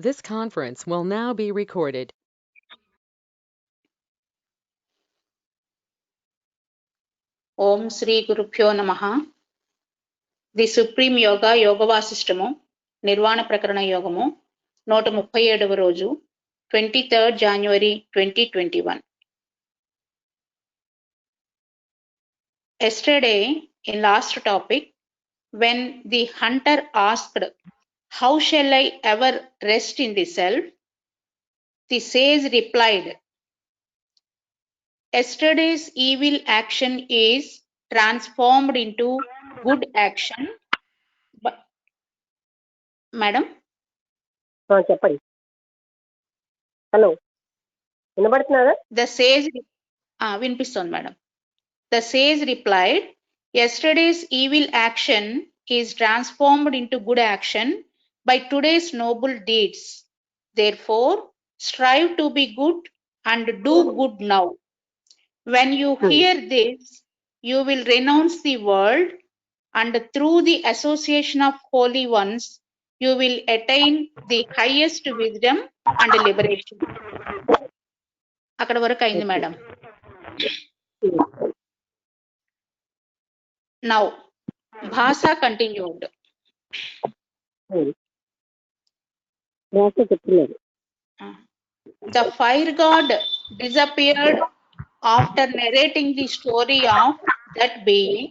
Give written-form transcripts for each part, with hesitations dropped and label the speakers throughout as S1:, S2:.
S1: This conference will now be recorded.
S2: ఓం శ్రీ గురుభ్యో నమః. The supreme yoga యోగవాసిష్టము నిర్వాణ ప్రకరణ యోగము 137వ రోజు 23rd January 2021. Yesterday in last topic, when the hunter asked, how shall I ever rest in the self, the sage replied, yesterday's evil action is transformed into good action. Madam?
S3: చెప్పండి. Hello, వినబడుతున్నారా?
S2: The sage వినిపిస్తోంది madam. The sage replied, yesterday's evil action is transformed into good action by today's noble deeds. Therefore, strive to be good and do good now. When you hear this, you will renounce the world, and through the association of holy ones, you will attain the highest wisdom and liberation. అక్కడ వరకు అయింది madam. Now, Bhasa continued. The fire god disappeared after narrating the story of that being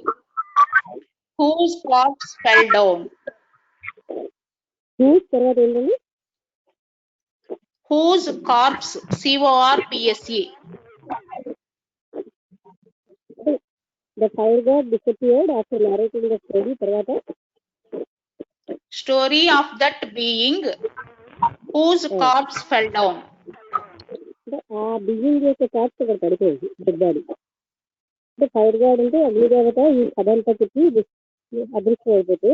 S2: whose corpse fell down. Whose corpse, C-O-R-P-S-E.
S3: The fire god disappeared after narrating the story.
S2: Story of that being whose corpse fell down.
S3: ఆ బియ్యింగ్ యొక్క corps అక్కడ పడిపోయింది, dead body. అంటే fire God అంటే అగ్నిదేవత ఈ కథంతా చెప్పి అదృష్టం అయిపోతే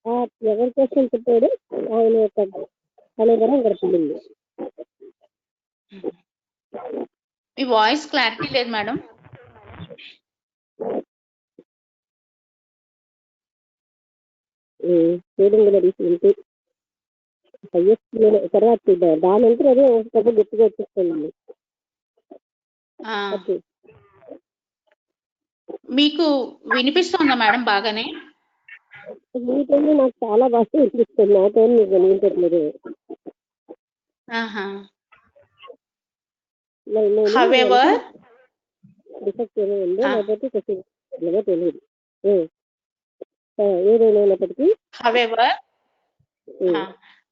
S3: ఆ ఎవరి కోసం చెప్పాడు ఆయన యొక్క కళేబరం అక్కడ పడింది.
S2: మీ వాయిస్ క్లారిటీ లేదు మేడం.
S3: తర్వాత దాని అంటే అదే ఒక గట్టిగా వచ్చేస్తుంది.
S2: మీకు వినిపిస్తుందా మేడం బాగానే?
S3: మీటైనా నాకు చాలా బాగా వినిపిస్తుంది, నాతో మీకు వినిపించట్లేదు. డిఫెక్ట్ ఏమో ఉందో లేకపోతే తెలియదు. ఏదైనప్పటికీ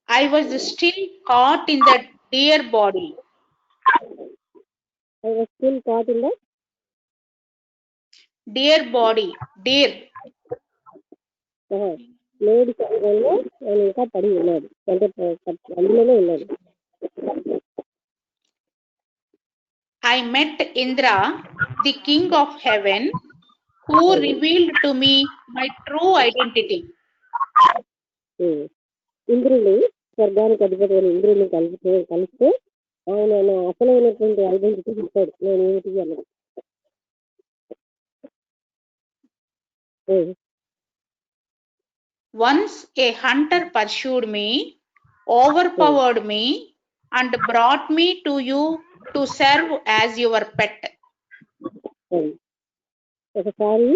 S2: I was still caught in the deer body.
S3: I was still caught in the
S2: deer body. Deer.
S3: Lady శరీరంలో ఆయన ఇంకా పడి ఉన్నాడు, అంటే అందులోనే ఉన్నాడు.
S2: I met Indra, the king of heaven, who revealed to me my true identity.
S3: ఇంద్రుని, స్వర్గానికి అధిపతి అయిన ఇంద్రుని కలిస్తే ఆయన అసలైనటువంటి ఐడెంటిటీ చెప్పాడు, నేను ఏమిటి అన్నది.
S2: Once a hunter pursued me, overpowered me, and brought me to you to serve as your pet.
S3: ఒకసారి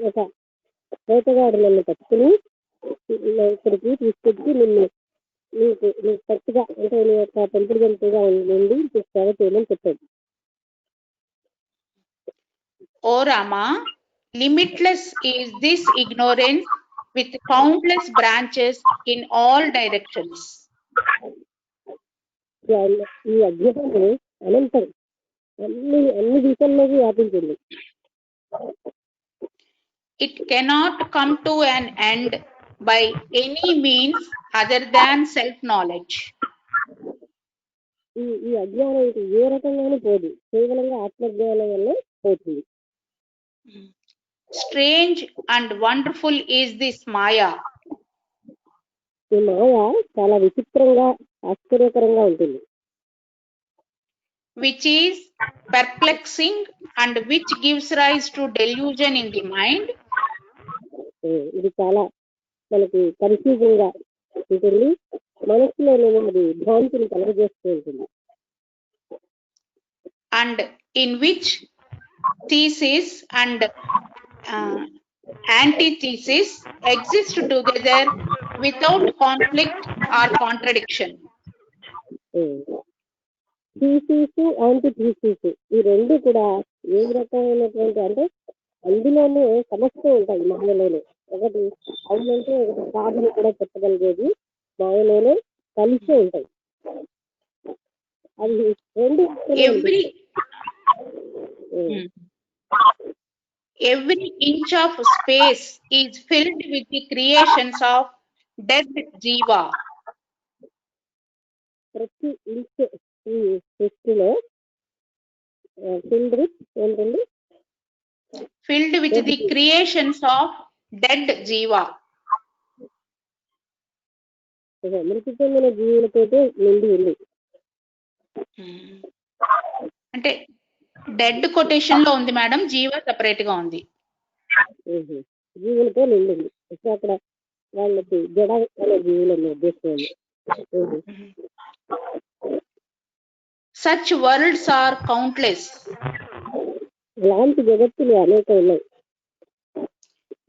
S3: ఒక వేటగాడు నన్ను పట్టుకుని ఇక్కడికి తీసుకొచ్చి నిన్ను నీకు పట్టుగా అంటే నీ యొక్క పెంపుడు జంతువుగా ఉండి సేవ చేయమని చెప్పాడు.
S2: O Rama, limitless is this ignorance with countless branches in all directions.
S3: ఈ అజ్ఞానము అనంతం, అన్ని దిశల్లోకి వ్యాపించింది.
S2: It cannot come to an end by any means other than self-knowledge.
S3: ఈ అజ్ఞానం ఏ రకంగానూ పోదు, కేవలంగా ఆత్మజ్ఞానం వల్ల పోతుంది.
S2: Strange and wonderful is this Maya.
S3: ఈ మాయ చాలా విచిత్రంగా ఆశ్చర్యకరంగా ఉంటుంది.
S2: Which is perplexing and which gives rise to delusion in the mind.
S3: ఇది చాలా మనకి కన్ఫ్యూజింగ్ గా ఉంటుంది, మనసులోనేమో అది భ్రాంతిని కలగజేస్తూ ఉంటుంది.
S2: And in which thesis and antithesis exist together without conflict or contradiction.
S3: Thesis anti thesis ఈ రెండు కూడా ఏ రకమైనటువంటి అంటే అందులోనే సమస్య ఉంటాయి మాయలోనే. ఒకటి అవునంటే ఒకటి కాదని కూడా చెప్పగలిగేది మాయలోనే కలిసి ఉంటాయి. అది రెండు
S2: Every inch of space is filled with the creations of dead jiva.
S3: ప్రతి ఇంచ్ ఈ సృష్టిలో
S2: filled with the creations of dead jiva.
S3: మృతి చెందిన జీవులతో నిండి ఉంది.
S2: అంటే డెడ్ కొటేషన్ లో ఉంది మేడం, జీవ సెపరేట్ గా ఉంది.
S3: జీవులతో నిండింది. అక్కడ వాళ్ళకి జడ అనే జీవులను ఉద్దేశం.
S2: Such worlds are countless.
S3: అలాంటి జగత్తులు అనేక ఉన్నాయి.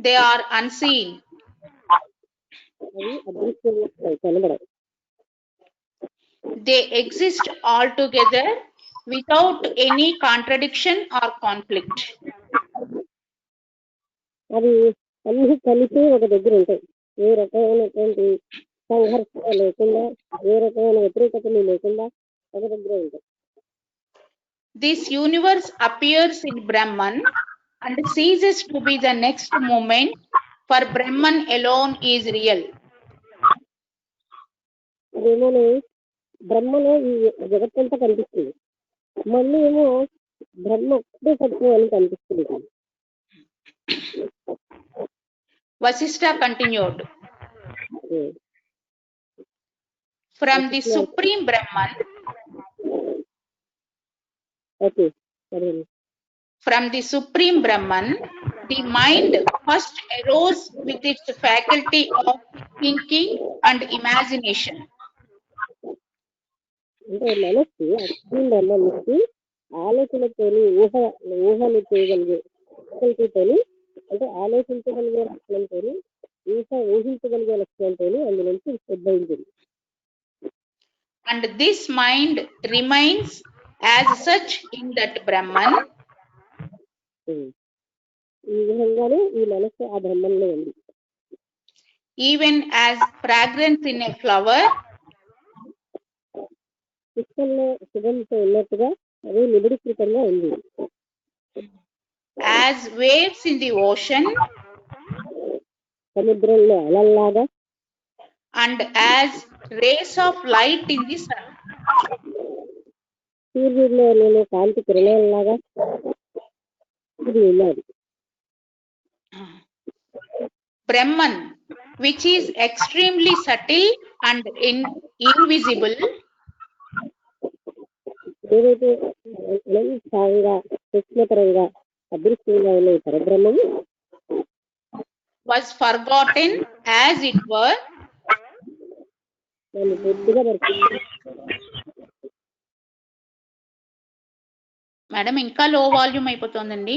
S2: They are unseen.
S3: అవి అదృశ్యంగా కనబడవు.
S2: They exist altogether without any contradiction or conflict.
S3: అవి అన్ని కలిసి ఒక దగ్గర ఉంటాయి. ఏ రకమైనటువంటి సంఘర్షణ లేకుండా, ఏ రకమైన వ్యతిరేకతలు లేకుండా ఒక దగ్గర ఉంటాయి.
S2: This universe appears in Brahman and ceases to be the next moment, for Brahman alone is real.
S3: అదేమో బ్రహ్మలో ఈ జగత్తంతా కనిపిస్తుంది, మళ్ళీ ఏమో బ్రహ్మ ఒక్కటే సత్యం అని కనిపిస్తుంది.
S2: Vasishtha continued. From the Supreme Brahman, from the Supreme Brahman, the mind first arose with its faculty of thinking and imagination.
S3: అంటే మనస్సు అక్షరం బ్రహ్మానికి ఆలోచనతోని ఊహలు చేయగలిగే లక్షణంతోని, అంటే ఆలోచించగలిగే లక్షణంతో ఊహించగలిగే లక్షణంతో అందులోంచి ఉద్భవించింది.
S2: And this mind remains as such in that Brahman.
S3: ఈ విధంగానే ఈ మనస్సు ఆ బ్రహ్మంలో ఉంది.
S2: Even as fragrance in a flower,
S3: పుష్పంలో సుగంధంతో ఉన్నట్టుగా అది నిబిడీకృతంగా ఉంది.
S2: as waves in the ocean,
S3: సముద్రంలో అలల్లాగా,
S2: and as rays of light in the sun.
S3: సూర్యుడిలో కాంతి కిరణాలలాగా ఇది ఉన్నది.
S2: Brahman, which is extremely subtle and invisible,
S3: ఏదైతే అనంతంగా సూక్ష్మతరంగా అదృశ్యంగా ఉన్న ఈ పరబ్రహ్మము
S2: was forgotten as it were.
S3: దాన్ని పూర్తిగా మర్చిపోయింది.
S2: మేడం ఇంకా లో వాల్యూమ్ అయిపోతుందండి.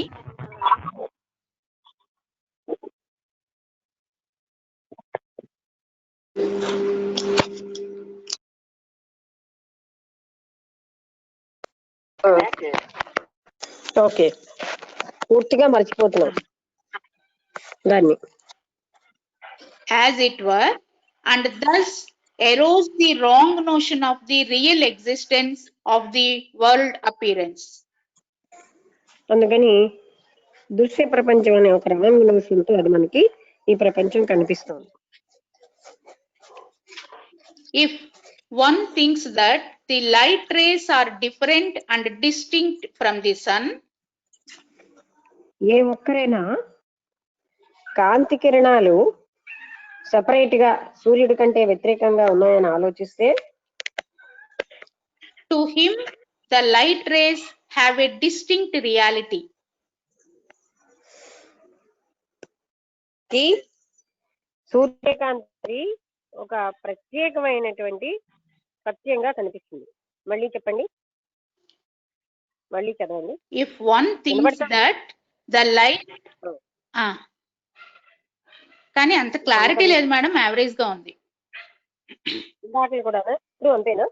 S3: ఓకే, పూర్తిగా మర్చిపోతున్నాం దాన్ని.
S2: As it were, and thus arose the wrong notion of the real existence of the world appearance.
S3: అందుకని దృశ్య ప్రపంచం అనే ఒక రాంగ్ నోషన్ తో అది మనకి ఈ ప్రపంచం కనిపిస్తుంది.
S2: If one thinks that the light rays are different and distinct from the sun,
S3: ఏ ఒక్కరైనా కాంతి కిరణాలు సెపరేట్ గా సూర్యుడి కంటే వ్యతిరేకంగా ఉన్నాయని ఆలోచిస్తే,
S2: to him the light rays have a distinct reality.
S3: సూర్యకాంతి ఒక ప్రత్యేకమైనటువంటి సత్యంగా కనిపిస్తుంది. మళ్ళీ చెప్పండి, మళ్ళీ చదవండి.
S2: If one thinks
S3: వినబడుతుందా?
S2: that the light కానీ అంత క్లారిటీ లేదు మేడం, యావరేజ్ గా ఉంది.
S3: ఇందాకలు కూడా ఇప్పుడు అంతేనా?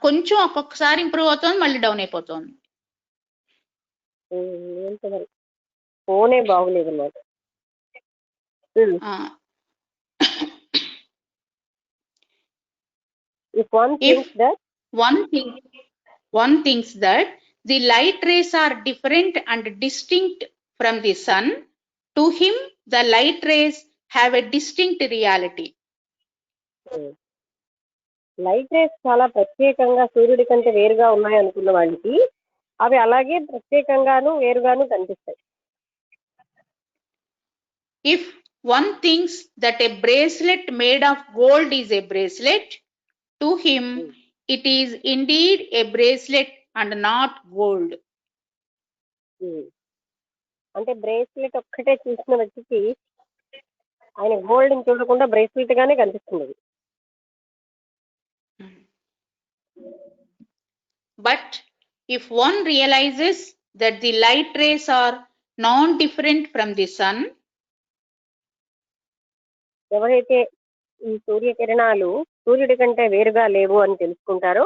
S2: కొంచెం ఒక్కొక్కసారి ఇంప్రూవ్ అవుతుంది, మళ్ళీ డౌన్ అయిపోతుంది.
S3: ఏంటో మరి ఫోనే బాగులేదు అన్నమాట. If one thinks that
S2: one thinks that the light rays are different and distinct from the sun, to him the light rays have a distinct reality.
S3: Light race చాలా ప్రత్యేకంగా సూర్యుడి కంటే వేరుగా ఉన్నాయి అనుకున్న వాళ్ళకి అవి అలాగే ప్రత్యేకంగాను వేరుగాను కనిపిస్తాయి.
S2: If one thinks that a bracelet made of gold is a bracelet, to him it is indeed a bracelet and not gold.
S3: అంటే బ్రేస్లెట్ ఒక్కటే చూసిన వ్యక్తికి ఆయన గోల్డ్ చూడకుండా బ్రేస్లెట్ గానే కనిపిస్తుంది.
S2: But if one realizes that the light rays are non-different from the sun,
S3: ఎవరైతే ఈ సూర్యకిరణాలు సూర్యుడి కంటే వేరుగా లేవు అని తెలుసుకుంటారో,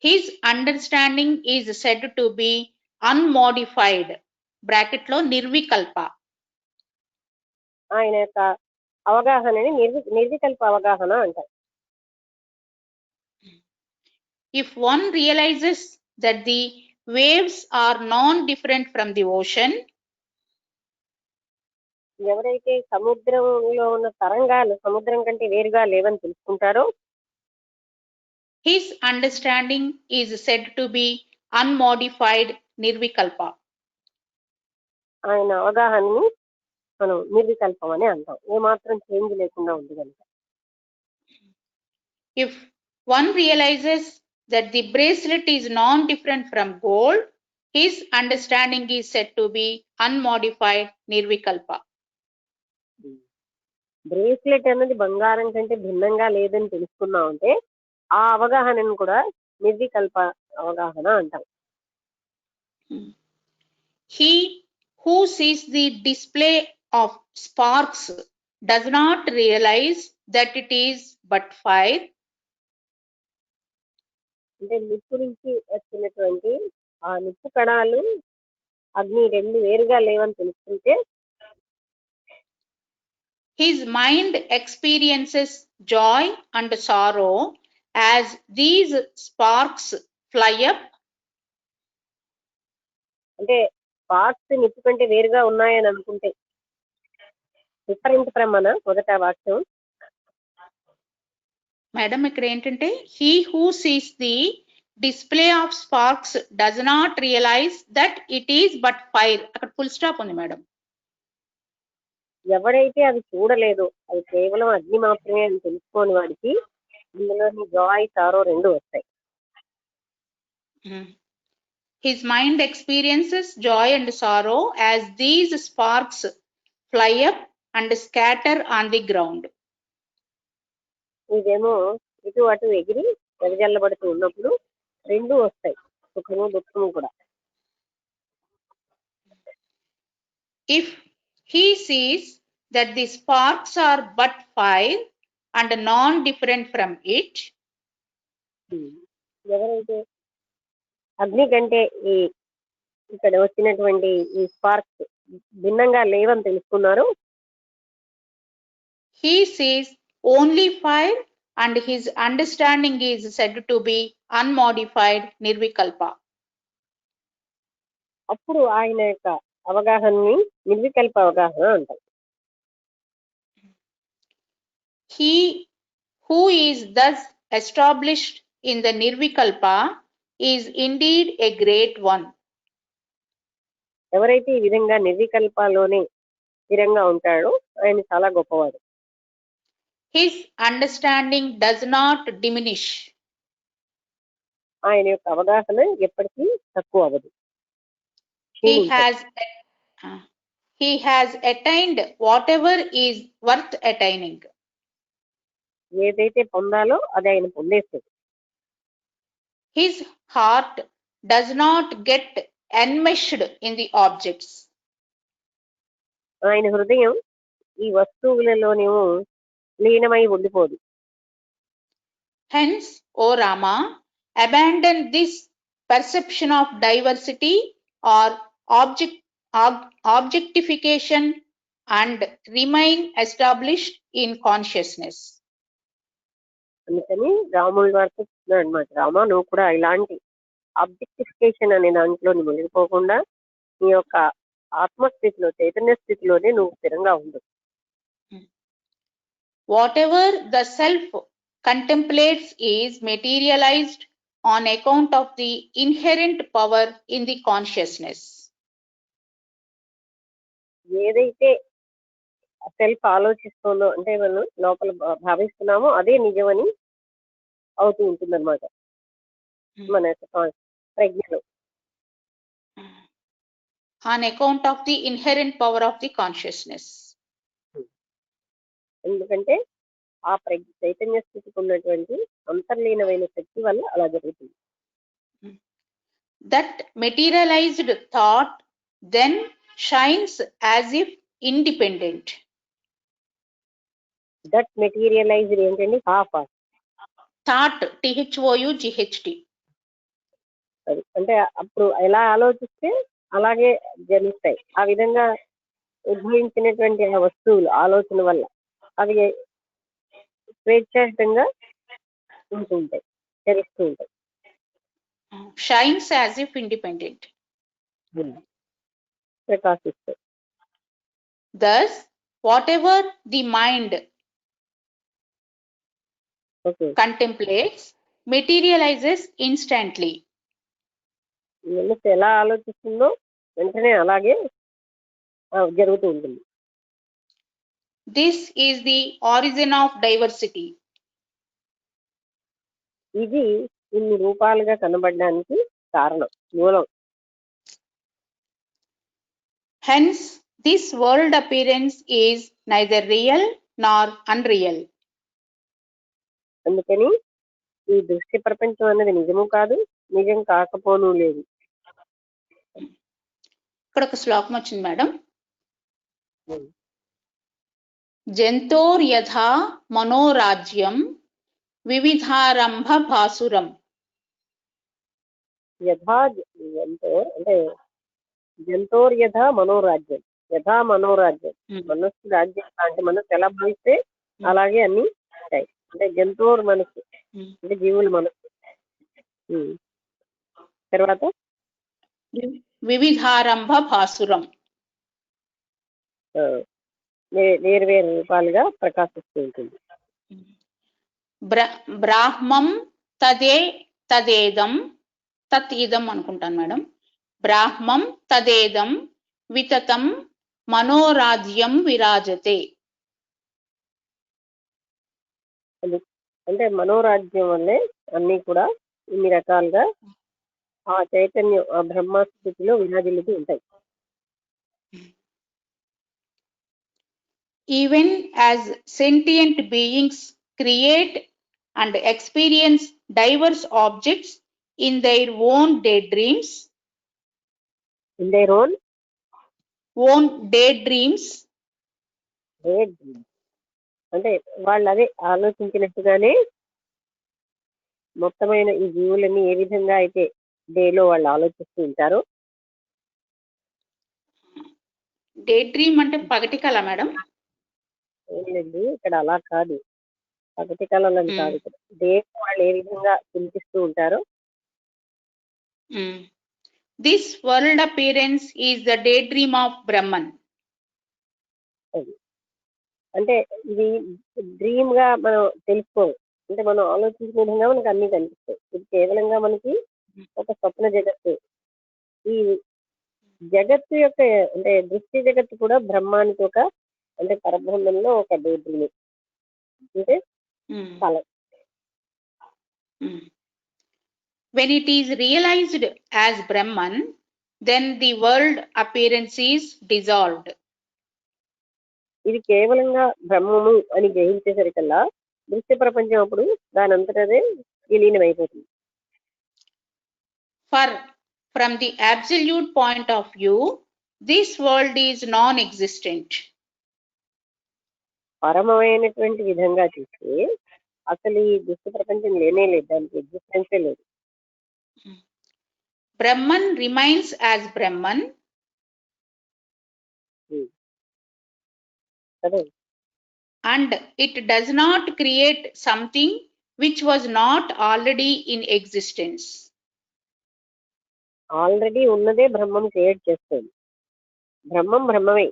S2: his understanding is said to be unmodified, bracket లో నిర్వికల్ప.
S3: ఆయన యొక్క అవగాహనని నిర్వికల్ప అవగాహన అంటారు.
S2: If one realizes that the waves are non-different from the ocean,
S3: ఎవరైతే సముద్రంలో ఉన్న తరంగాలు సముద్రం కంటే వేరుగా లేవని తెలుసుకుంటారో,
S2: his understanding is said to be unmodified, నిర్వికల్ప.
S3: ఆయన అవగాహనని మనం నిర్వికల్పం అని అంటాం, ఏమాత్రం చేంజ్ లేకుండా ఉంది కనుక.
S2: If one realizes that the bracelet is non-different from gold, his understanding is said to be unmodified, నిర్వికల్ప.
S3: బ్రేస్లెట్ అనేది బంగారం కంటే భిన్నంగా లేదని తెలుసుకున్నాం అంటే ఆ అవగాహనను కూడా నిర్వికల్ప అవగాహన అంటాం.
S2: He who sees the display of sparks does not realize that it is but fire.
S3: అంటే నిప్పు నుంచి వచ్చినటువంటి ఆ నిప్పు కణాలు అగ్ని రెండు వేరుగా లేవని తెలుసుకుంటే,
S2: his mind experiences joy and sorrow as these sparks fly up.
S3: అంటే స్పార్క్స్ నిప్పు కంటే వేరుగా ఉన్నాయని అనుకుంటే డిఫరెంట్ ఫ్రమ్ అన మొదట వాక్యం.
S2: మేడం ఇక్కడ ఏంటంటే he who sees the display of sparks does not realize that it is but fire, అక్కడ ఫుల్ స్టాప్ ఉంది మేడం.
S3: ఎవడైతే అది చూడలేదో అది కేవలం అగ్ని మాత్రమే అని తెలుసుకోని వాడికి ఇందులోని జాయ్ సారో రెండు వస్తాయి.
S2: His mind experiences joy and sorrow as these sparks fly up and scatter on the ground.
S3: ఇదేమో ఇటు అటు ఎగిరి వెదజల్లబడుతూ ఉన్నప్పుడు రెండు వస్తాయి, సుఖము దుఃఖము కూడా.
S2: If he sees that the sparks are but fire and non-different from it,
S3: ఎవరైతే అగ్ని కంటే ఈ ఇక్కడ వచ్చినటువంటి ఈ స్పార్క్స్ భిన్నంగా లేవని తెలుసుకున్నారు,
S2: he sees only fire and his understanding is said to be unmodified, నిర్వికల్ప.
S3: అప్పుడు ఆయన యొక్క అవగాహనని నిర్వికల్ప అవగాహన అంటారు.
S2: He who is thus established in the నిర్వికల్ప is indeed a great one.
S3: ఎవరైతే ఈ విధంగా నిర్వికల్పలోనే స్థిరంగా ఉంటాడో ఆయన చాలా గొప్పవాడు.
S2: His understanding does not diminish.
S3: ఆయన యొక్క అవగాహన ఎప్పటికీ తక్కువ అవ్వదు.
S2: he has attained whatever is worth attaining.
S3: ఏదైతే పొందాలో అది ఆయన పొందేస్తాడు.
S2: His heart does not get enmeshed in the objects.
S3: ఆయన హృదయం ఈ వస్తువులలోనేమో లీనమై ఉండిపోదు.
S2: Hence, O Rama, abandon this perception of diversity or objectification and remain established in consciousness.
S3: అందుకని రాముడి వారు చెప్తున్నాడు అనమాట, రామ నువ్వు కూడా ఇలాంటి ఆబ్జెక్టిఫికేషన్ అనే దాంట్లో నువ్వు వెళ్ళిపోకుండా నీ యొక్క ఆత్మస్థితిలో చైతన్య స్థితిలోనే నువ్వు స్థిరంగా ఉండు.
S2: Whatever the self contemplates is materialized on account of the inherent power in the consciousness.
S3: ఏదైతే సెల్ఫ్ ఆలోచిస్తుందో అంటే మనం లోపల భావిస్తున్నామో అదే నిజమని అవుతూ ఉంటుందన్నమాట మన యొక్క ప్రజ్ఞలో.
S2: On account of the inherent power of the consciousness.
S3: ఎందుకంటే ఆ చైతన్య స్థితికి ఉన్నటువంటి అంతర్లీనమైన శక్తి వల్ల అలా జరుగుతుంది.
S2: That materialized thought then shines as if independent.
S3: That materialised ఏంటండి? Half
S2: Thought, THOUGHT.
S3: అది అంటే అప్పుడు ఎలా ఆలోచిస్తే అలాగే జనిస్తాయి. ఆ విధంగా ఉద్భవించినటువంటి ఆ వస్తువులు ఆలోచన వల్ల అవి స్వేచ్ఛాయుతంగా ఉంటుంటాయి, చరిస్తూ ఉంటాయి.
S2: Shines as if independent.
S3: ప్రకాశిస్తాయి.
S2: Thus, whatever the mind contemplates materializes instantly.
S3: మనసు ఎలా ఆలోచిస్తుందో వెంటనే అలాగే జరుగుతూ ఉంటుంది.
S2: This is the origin of diversity.
S3: ఇది ఇన్ని రూపాలుగా కనబడడానికి కారణం, మూలం.
S2: Hence, this world appearance is neither real nor unreal.
S3: అందుకని ఈ దృశ్య ప్రపంచం అన్నది నిజము కాదు, నిజం కాకపోనూ లేదు.
S2: ఇక్కడ ఒక శ్లోకం వచ్చింది మేడం. జంతోర్ యథా మనోరాజ్యం వివిధారంభ భాసురం.
S3: యథా జంతోర్ అంటే జంతోర్ యథా మనోరాజ్యం, యథా మనోరాజ్యం మనస్సు రాజ్యం అంటే మనస్సు ఎలా భావిస్తే అలాగే అన్ని ఉంటాయి. అంటే జంతువుల మనస్సు అంటే జీవుల మనస్సు. తర్వాత
S2: వివిధారంభ భాసురం,
S3: వేరు వేరు రూపాలుగా ప్రకాశిస్తూ ఉంటుంది.
S2: బ్రాహ్మం తదేదం తత్ ఇదం అనుకుంటాను మేడం. బ్రాహ్మం తదేదం వితతం మనోరాజ్యం విరాజతే.
S3: అంటే మనోరాజ్యం వల్లే అన్ని కూడా ఇన్ని రకాలుగా ఆ చైతన్యం ఆ బ్రహ్మస్థితిలో విరాజిల్లుతూ ఉంటాయి.
S2: Even as sentient beings create and experience diverse objects in their own daydreams.
S3: In their own
S2: daydreams.
S3: అంటే వాళ్ళు అదే ఆలోచించినట్టుగానే మొత్తమైన ఈ జీవులన్నీ ఏ విధంగా అయితే డేలో వాళ్ళు ఆలోచిస్తూ ఉంటారో.
S2: డే డ్రీమ్ అంటే పగటి కళ మేడం?
S3: ఏంటండి ఇక్కడ అలా కాదు, పగటి కళలని కాదు. ఇక్కడ డే వాళ్ళు ఏ విధంగా చింతిస్తూ ఉంటారో.
S2: This world appearance is the day dream of Brahman.
S3: అంటే ఇది డ్రీమ్ గా మనం తెలుసుకో, అంటే మనం ఆలోచించిన విధంగా మనకు అన్ని కనిపిస్తాయి. ఇది కేవలంగా మనకి ఒక స్వప్న జగత్తు. ఈ జగత్తు యొక్క అంటే దృష్టి జగత్తు కూడా బ్రహ్మానికి ఒక అంటే పరబ్రహ్మంలో ఒక డే డ్రీమ్ అంటే కళ.
S2: When it is realized as Brahman, then the world appearance is dissolved.
S3: ఇది కేవలంగా బ్రహ్మము అని గ్రహించేసరికల్లా దృశ్య ప్రపంచం అప్పుడు దాని అంతటదే విలీనమైపోతుంది.
S2: From the absolute point of view, this world is non-existent.
S3: పరమమైనటువంటి విధంగా చూస్తే అసలు ఈ దృశ్య ప్రపంచం లేనే లేదు, దానికి ఎగ్జిస్టెన్సే లేదు.
S2: Brahman remains as Brahman.
S3: కదా,
S2: And it does not create something which was not already in existence.
S3: Already ఉన్నదే బ్రహ్మం క్రియేట్ చేస్తుంది. బ్రహ్మం బ్రహ్మమే.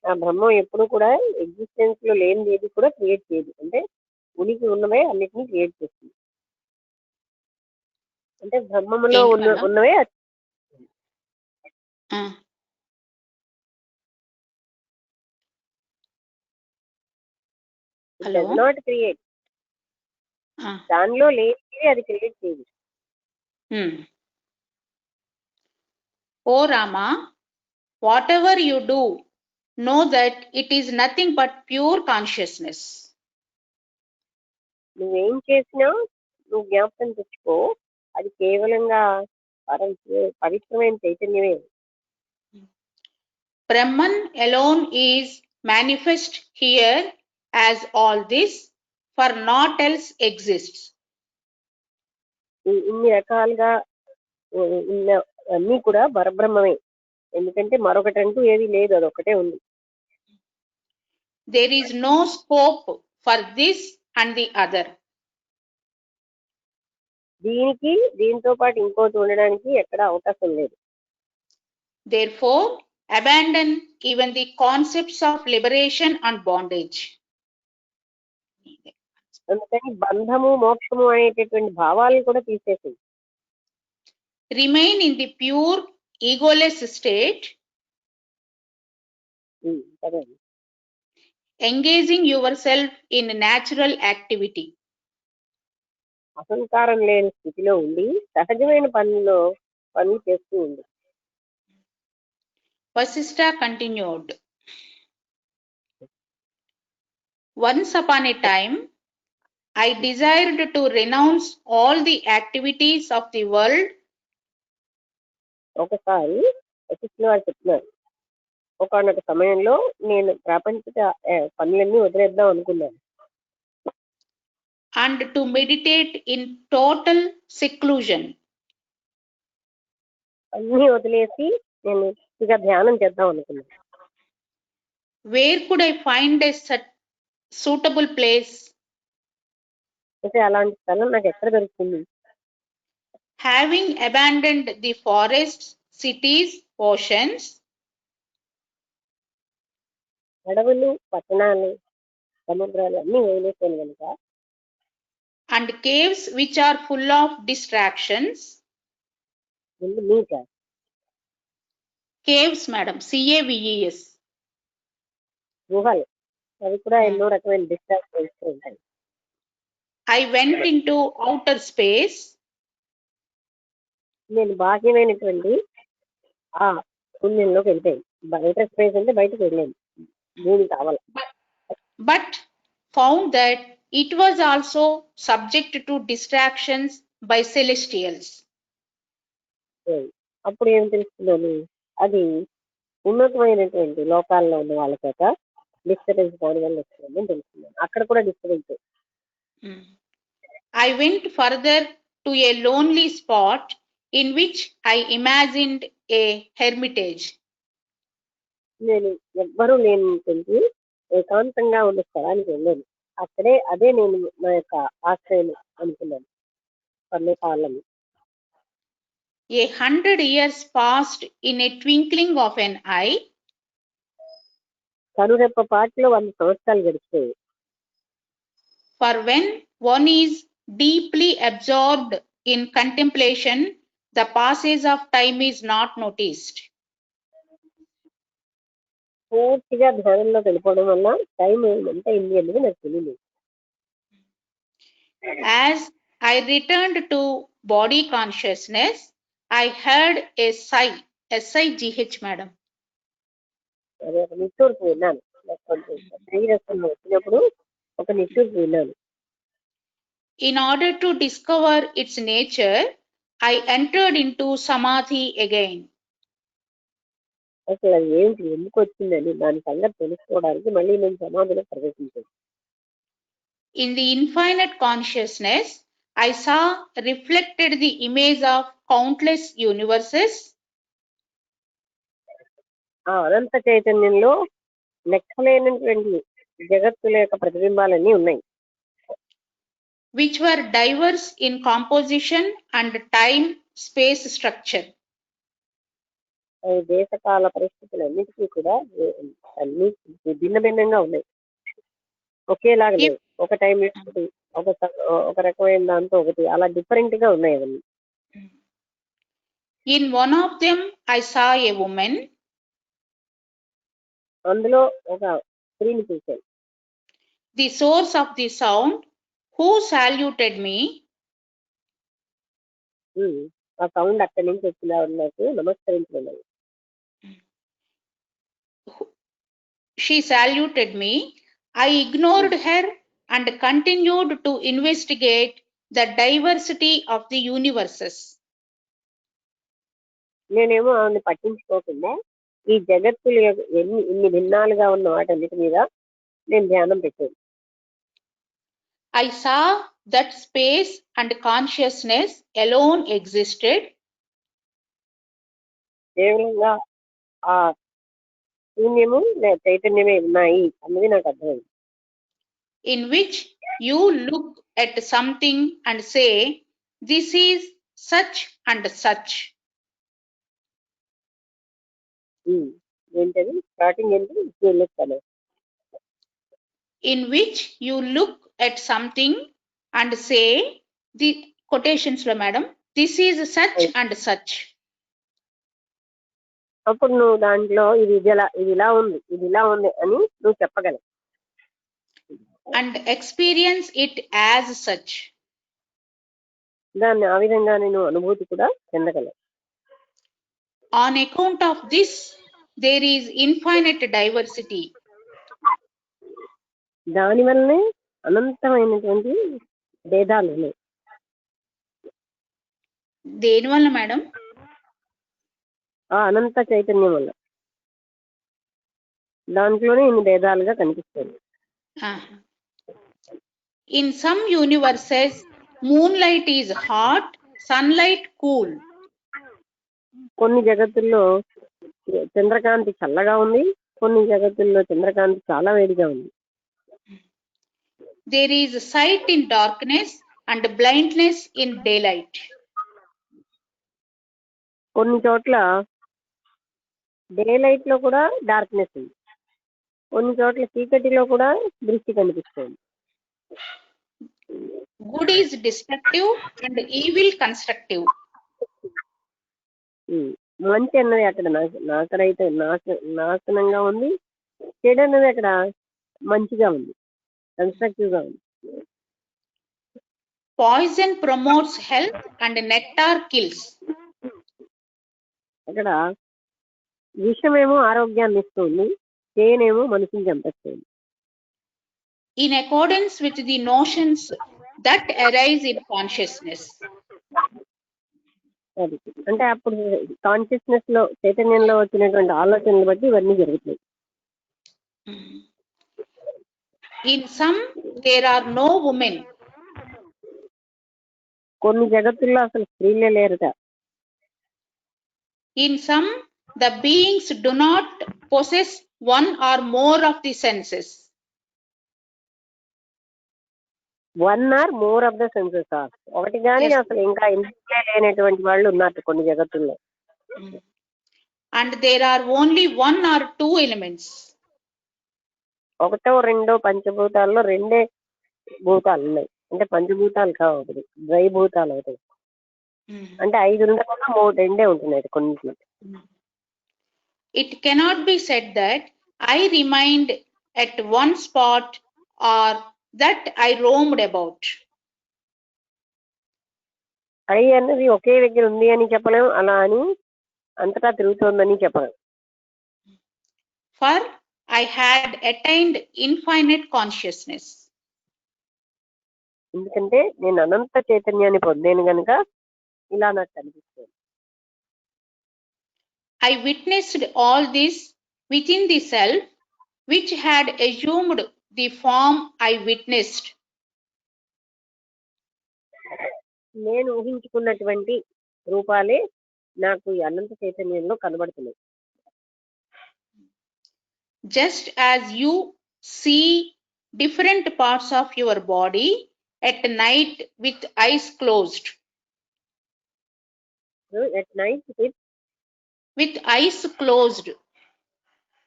S3: ఆ బ్రహ్మం ఎప్పుడు కూడా ఎగ్జిస్టెన్స్ లో లేనిది ఏది కూడా క్రియేట్ చేయదు. అంటే ఉనికి ఉన్నవే అన్నిటినీ క్రియేట్ చేస్తుంది. అంటే బ్రహ్మములో ఉన్నవే నాట్ క్రియేట్. దానిలో లేనిది అది క్రియేట్ చేయదు.
S2: ఓ Rama, whatever you do, know that it is nothing but pure consciousness.
S3: నువ్వేం చేసినా నువ్వు జ్ఞాపకం తెచ్చుకో, అది కేవలంగా పవిత్రమైన చైతన్యమే.
S2: Brahman alone is manifest here as all this, for naught else exists.
S3: ఇన్ని రకాలుగా అన్నీ కూడా పరబ్రహ్మమే, ఎందుకంటే మరొకటంటూ ఏది లేదు, అదొకటే ఉంది.
S2: There is no scope for this and the other.
S3: దీనికి దీంతో పాటు ఇంకోటి ఉండడానికి ఎక్కడ అవకాశం లేదు.
S2: Therefore, abandon even the concepts of liberation and bondage.
S3: అందుకని బంధము మోక్షము అనేటటువంటి భావాలను కూడా తీసేసి
S2: remain in the pure egoless state, engaging yourself in natural activity.
S3: అహంకారం లేని స్థితిలో ఉండి సహజమైన పనులు చేస్తూ ఉంది.
S2: Vasishtha continued. Once upon a time, I desired to renounce all the activities of the world.
S3: ఒకసారి వశిష్ఠులు వారు చెప్తున్నారు, ఒకనొక సమయంలో నేను ప్రాపంచిక పనులన్నీ వదిలేద్దాం అనుకున్నాను.
S2: And to meditate in total seclusion.
S3: అన్నీ వదిలేసి నేను ఇక ధ్యానం చేద్దాం అనుకున్నాను.
S2: Where could I find a suitable place?
S3: అంటే అలాంటి స్థలం నాకు ఎక్కడ దొరుకుతుంది?
S2: Having abandoned the forests, cities, oceans,
S3: అడవులు, పట్టణాలు, సముద్రాలు అన్ని వదిలేసాను కనుక,
S2: and caves which are full of distractions. Caves, madam, CAVES.
S3: గుహలు, అవి కూడా ఎన్నో రకమైన డిస్ట్రాక్షన్స్ ఉంటాయి.
S2: I went into outer space.
S3: నేను బాహ్యమైనటువంటి ఆ శూన్యంలోకి వెళ్ళిపోయాను. outer space అంటే బయటకు వెళ్ళాను, భూమి కావాలి.
S2: But found that it was also subject to distractions by celestials.
S3: అప్పుడు ఏం తెలుస్తుందని, అది ఉన్నతమైనటువంటి లోకాల్లో ఉన్న వాళ్ళ చేత డిస్టర్బెన్స్ దాని వల్ల వస్తుందని తెలుస్తున్నాను. అక్కడ కూడా disturbance.
S2: I went further to a lonely spot in which I imagined a hermitage.
S3: నేను ఎవ్వరూ లేనటువంటి ఏకాంతంగా ఉన్న స్థలానికి వెళ్ళాను. అదే నేను నా యొక్క ఆశ్రయం అనుకున్నాను. పర్ణశాలని.
S2: 100 years passed in a twinkling of an eye.
S3: కనురెప్ప పాటలో 100 సంవత్సరాలు గడిచాయి.
S2: For when one is deeply absorbed in contemplation, the passage of time is not noticed.
S3: పూర్తిగా ధ్యానంలో వెళ్ళిపోవడం వల్ల టైం ఎంత అయింది అనేది నాకు తెలియదు.
S2: As I returned to body consciousness, I heard a sigh, SIGH, madam.
S3: నిట్టూర్పు విన్నాను. కొంచెం శరీరస్థం వచ్చినప్పుడు ఒక నిట్టూర్పు విన్నాను.
S2: In order to discover its nature, I entered into samadhi again.
S3: అసలు అది ఏంటి, ఎందుకు వచ్చిందని దాని సంగతి తెలుసుకోవడానికి మళ్ళీ నేను సమాధిలో ప్రవేశించాను.
S2: In the infinite consciousness, I saw reflected the image of countless universes.
S3: ఆ అనంత చైతన్యంలో లెక్కలేనటువంటి జగత్తుల యొక్క ప్రతిబింబాలన్నీ ఉన్నాయి.
S2: Which were diverse in composition and time space structure.
S3: అవి దేశకాల పరిస్థితులన్నిటికీ కూడా అన్ని భిన్న భిన్నంగా ఉన్నాయి, ఒకేలాగా లేవు. ఒక టైం ఒకటి, ఒక రకమైన దాంతో ఒకటి, అలా డిఫరెంట్ గా ఉన్నాయి అవన్నీ.
S2: In one of them, I saw a woman.
S3: అందులో ఒక స్త్రీని చూశాను.
S2: The source of the sound, who saluted me.
S3: ఆ సౌండ్ అక్కడి నుంచి వచ్చిన నాకు నమస్కరించుకున్నాను.
S2: She saluted me. I ignored her and continued to investigate the diversity of the universes.
S3: నేనేమో ఆమెను పట్టించుకోకుండా ఈ జగత్తులు ఇన్ని భిన్నాలుగా ఉన్న వాటన్నిటి మీద నేను ధ్యానం పెట్టాను.
S2: I saw that space and consciousness alone existed.
S3: కేవలంగా ఆ శూన్యము చైతన్యమే ఉన్నాయి అన్నది నాకు అర్థమైంది.
S2: In which you look at something and say, this is such and such.
S3: ఏంటది స్టార్టింగ్ ఏంటి?
S2: In which you look at something and say, the quotations lo madam, this is such and such.
S3: అప్పుడు నువ్వు దాంట్లో ఇది ఇలా ఉంది, ఇది ఇలా ఉంది అని నువ్వు చెప్పగలవు.
S2: And experience it as such.
S3: దాన్ని ఆ విధంగా నేను అనుభూతి కూడా చెందగలను.
S2: On account of this, there is infinite diversity.
S3: దాని వల్లనే అనంతమైనటువంటి భేదాలు ఉన్నాయి.
S2: దేని వల్ల మేడం?
S3: ఆ అనంత చైతన్యం వల్ల దాంట్లోనే ఇన్ని భేదాలుగా కనిపిస్తుంది.
S2: In some universes, moonlight is hot, sunlight cool.
S3: కొన్ని జగత్తుల్లో చంద్రకాంతి చల్లగా ఉంది, కొన్ని జగత్తుల్లో చంద్రకాంతి చాలా వేడిగా ఉంది.
S2: There is sight in darkness and blindness in daylight.
S3: కొన్ని చోట్ల డే లైట్ లో కూడా డార్క్నెస్ ఉంది, కొన్ని చోట్ల చీకటిలో కూడా దృష్టి కనిపిస్తుంది.
S2: Good is destructive and evil constructive.
S3: మంచి అన్నది అక్కడ నాకడైతే నాశనంగా ఉంది, చెడు అన్నది అక్కడ మంచిగా ఉంది, కన్స్ట్రక్టివ్ గా ఉంది.
S2: Poison promotes health and nectar kills.
S3: అక్కడ విషమేమో ఆరోగ్యాన్ని ఇస్తుంది, తేనేమో మనిషిని చంపేస్తుంది.
S2: In accordance with the notions that arise in consciousness.
S3: అది అంటే అప్పుడు కాన్షియస్నెస్ లో చైతన్యంలో వచ్చినటువంటి ఆలోచనలు బట్టి ఇవన్నీ జరుగుతాయి.
S2: In some, there are no women.
S3: కొన్ని జగత్తుల్లో అసలు స్త్రీలే లేరుట.
S2: In some, the beings do not possess one or more of the senses.
S3: One or more of the senses or, ఒకటి కానీ అసలు ఇంకా ఇంటికే లేనటువంటి వాళ్ళు ఉన్నారు కొన్ని జగత్తుల్లో.
S2: And there are only one or two elements.
S3: ఒకటో రెండో పంచభూతాల్లో రెండే భూతాలు ఉన్నాయి, అంటే పంచభూతాలు కావు, ఒకటి ద్వై భూతాలు ఒకటి. అంటే 5 ఉండకుండా 3 రెండే ఉంటున్నాయి కొన్నింటిలో.
S2: It cannot be said that I remained at one spot or that I roamed about.
S3: I అన్నది ఒకే దగ్గర ఉంది అని చెప్పలేం, అలా అని అంతటా తిరుగుతోందని చెప్పలేం.
S2: For I had attained infinite consciousness.
S3: ఎందుకంటే నేను అనంత చైతన్యాన్ని పొందాను గనుక ఇలా నాకు కనిపిస్తుంది.
S2: I witnessed all this within the self, which had assumed the form I witnessed.
S3: నేను ఊహించుకున్నటువంటి రూపాలే నాకు ఈ అనంత చైతన్యంలో కనబడుతున్నాయి.
S2: Just as you see different parts of your body at night with eyes closed.
S3: At night
S2: With eyes closed.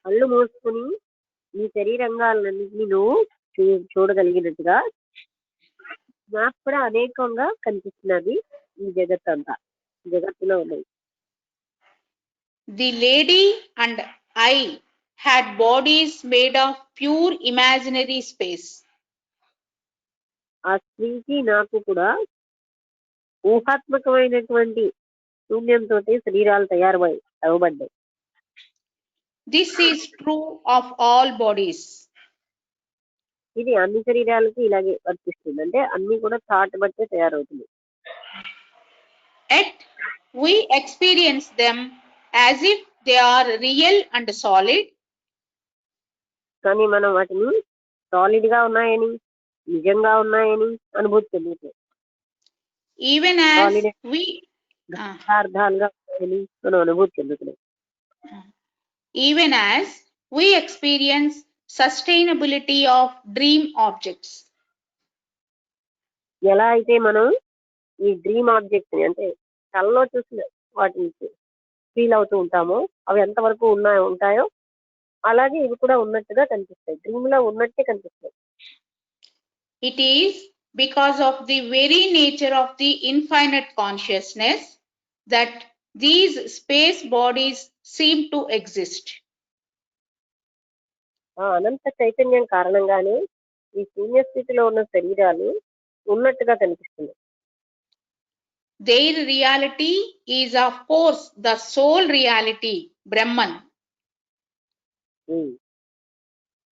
S3: కళ్ళు మూసుకుని నీ శరీరంగాలన్నింటినీ నువ్వు చూడగలిగినట్టుగా నాకు కూడా అనేకంగా కనిపిస్తున్నది ఈ జగత్తులో ఉన్నాయి.
S2: The lady and I had bodies made of pure imaginary space.
S3: ఆ స్త్రీకి నాకు కూడా ఊహాత్మకమైనటువంటి శూన్యంతో శరీరాలు అవ్వబడ్డాయి.
S2: This is true of all bodies.
S3: ఇది అన్ని శరీరాలకి ఇలాగే వర్తిస్తుంది. అంటే అన్ని కూడా థాట్ బట్టే తయారవుతుంది.
S2: Yet we experience them as if they are real and solid.
S3: కానీ మనం వాటిని సాలిడ్ గా ఉన్నాయని, నిజంగా ఉన్నాయని అనుభూతి చెందుతాయి.
S2: Even as we
S3: అర్థాలుగా ఉన్నాయని మనం అనుభూతి చెందుతున్నాం.
S2: Even as we experience sustainability of dream objects.
S3: ఎలా అయితే మనం ఈ డ్రీమ్ ఆబ్జెక్ట్స్ ని అంటే కళ్ళలో చూసిన వాటిని ఫీల్ అవుతూ ఉంటామో అవి ఎంతవరకు ఉంటాయో అలాగే ఇవి కూడా ఉన్నట్టుగా కనిపిస్తాయి. డ్రీమ్ లో ఉన్నట్టే కనిపిస్తాయి.
S2: It is because of the very nature of the infinite consciousness that these space bodies seem to exist.
S3: ఆ అనంత చైతన్యం కారణంగానే ఈ శూన్య స్థితిలో ఉన్న శరీరాలు ఉన్నట్టుగా కనిపిస్తున్నాయి.
S2: Their reality is of course the sole reality, Brahman.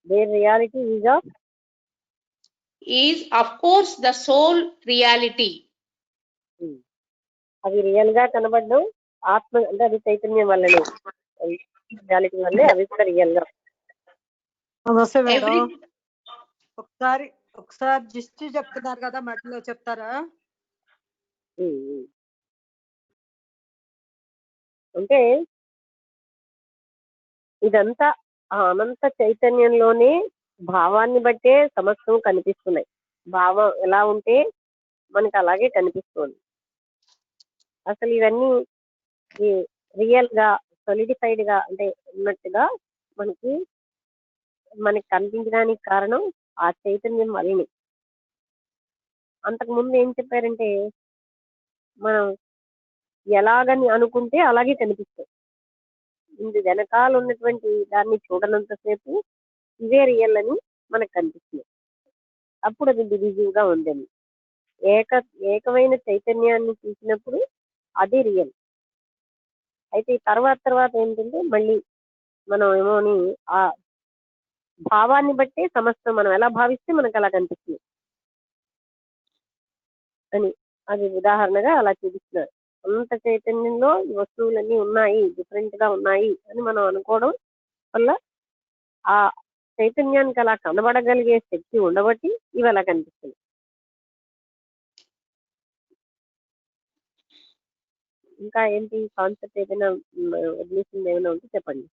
S3: Their reality
S2: is of course the sole reality.
S3: అవి రియల్ గా కనబడడం ఆత్మ అంటే అది చైతన్యం వల్లనే, రియాలిటీ వల్లే అవి కూడా రియల్ గా.
S4: నమస్తే మేడం. ఒకసారి జిస్ట్ చెప్తున్నారు కదా, మధ్యలో చెప్తారా?
S3: అంటే ఇదంతా ఆ అనంత చైతన్యంలోనే భావాన్ని బట్టే సమస్తం కనిపిస్తున్నాయి. భావం ఎలా ఉంటే మనకి అలాగే కనిపిస్తుంది. అసలు ఇవన్నీ రియల్ గా సొలిడిఫైడ్ గా అంటే ఉన్నట్టుగా మనకి కనిపించడానికి కారణం ఆ చైతన్యం వల్లనే. అంతకు ముందు ఏం చెప్పారంటే మనం ఎలాగని అనుకుంటే అలాగే కనిపిస్తాయి. ఇందు వెనకాల ఉన్నటువంటి దాన్ని చూడనంతసేపు ఇవే రియల్ అని మనకు కనిపిస్తుంది. అప్పుడు అది డివిజివ్ గా ఉందని. ఏకమైన చైతన్యాన్ని చూసినప్పుడు అది రియల్. అయితే తర్వాత ఏంటంటే మళ్ళీ మనం ఏమోని ఆ భావాన్ని బట్టే సమస్తం మనం ఎలా భావిస్తే మనకు అలా కనిపిస్తుంది అని అది ఉదాహరణగా అలా చూపిస్తున్నారు. అంత చైతన్యంలో ఈ వస్తువులన్నీ ఉన్నాయి, డిఫరెంట్ గా ఉన్నాయి అని మనం అనుకోవడం వల్ల ఆ చైతన్యానికి అలా కనబడగలిగే శక్తి ఉండబట్టి ఇవి అలా కనిపిస్తుంది. ఇంకా ఏంటి కాన్సెప్ట్ ఏదైనా వదిలేసింది ఏమైనా ఉంటే చెప్పండి.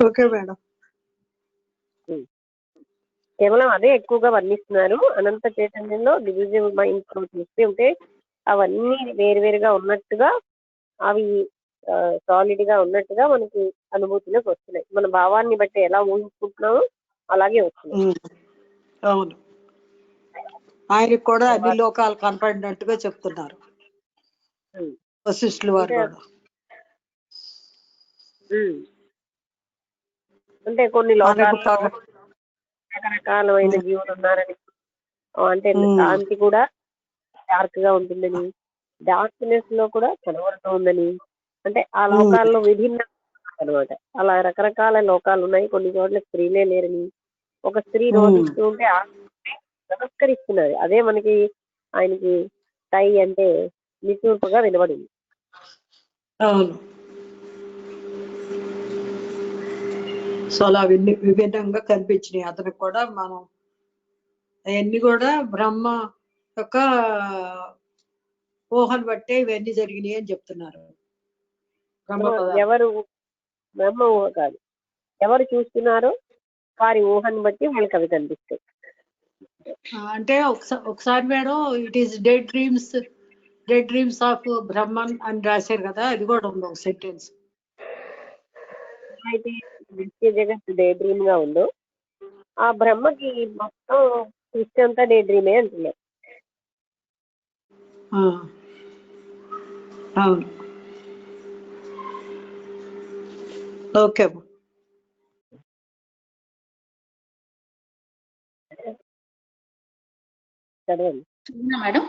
S4: Okay madam.
S3: కేవలం అదే ఎక్కువగా వర్ణిస్తున్నారు. అనంత చైతన్యంలో డివిజివ్ మైండ్ చూస్తే ఉంటే అవన్నీ వేరువేరుగా ఉన్నట్టుగా అవి సాలిడ్ గా ఉన్నట్టుగా మనకి అనుభూతిలోకి వస్తున్నాయి. మన భావాన్ని బట్టి ఎలా ఊహించుకుంటున్నామో అలాగే వస్తున్నాయి.
S4: అవును, ఆయనకు కూడా అన్ని లోకాలు కనపడినట్టుగా చెప్తున్నారు వశిష్ఠుల వారు కూడా.
S3: అంటే కొన్ని లోకాలు రకరకాలమైన జీవులు ఉన్నారని, అంటే కాంతి కూడా డార్క్ గా ఉంటుందని, డార్క్నెస్ లో కూడా కనబడుతూ ఉందని, అంటే ఆ లోకాల్లో విభిన్న అనమాట. అలా రకరకాల లోకాలు ఉన్నాయి. కొన్ని చోట్ల స్త్రీలే లేరని, ఒక స్త్రీ రోధిస్తూ ఉంటే ఆ నమస్కరిస్తున్నది. అదే మనకి ఆయనకి టై అంటే నిట్టూర్పుగా వినబడింది.
S4: అవును. సో అలా విభిన్నంగా కనిపించినాయి అతనికి కూడా. మనం అవన్నీ కూడా బ్రహ్మ యొక్క ఊహను బట్టే ఇవన్నీ జరిగినాయి అని చెప్తున్నారు.
S3: ఎవరు బ్రహ్మ ఊహ కాదు, ఎవరు చూస్తున్నారో వారి ఊహను బట్టి వాళ్ళకి అవి కనిపిస్తాయి.
S4: అంటే ఒకసారి madam it is dead dreams of Brahman అని రాశారు కదా, అది కూడా ఉంది ఒక సెంటెన్స్.
S3: అయితే నిత్య జగత్ డే డ్రీమ్ గా ఉందో ఆ బ్రహ్మకి మొత్తం సృష్టి అంతా డే డ్రీమే అంటున్నారు.
S4: అవును. ఓకే
S3: చదవండి
S2: madam.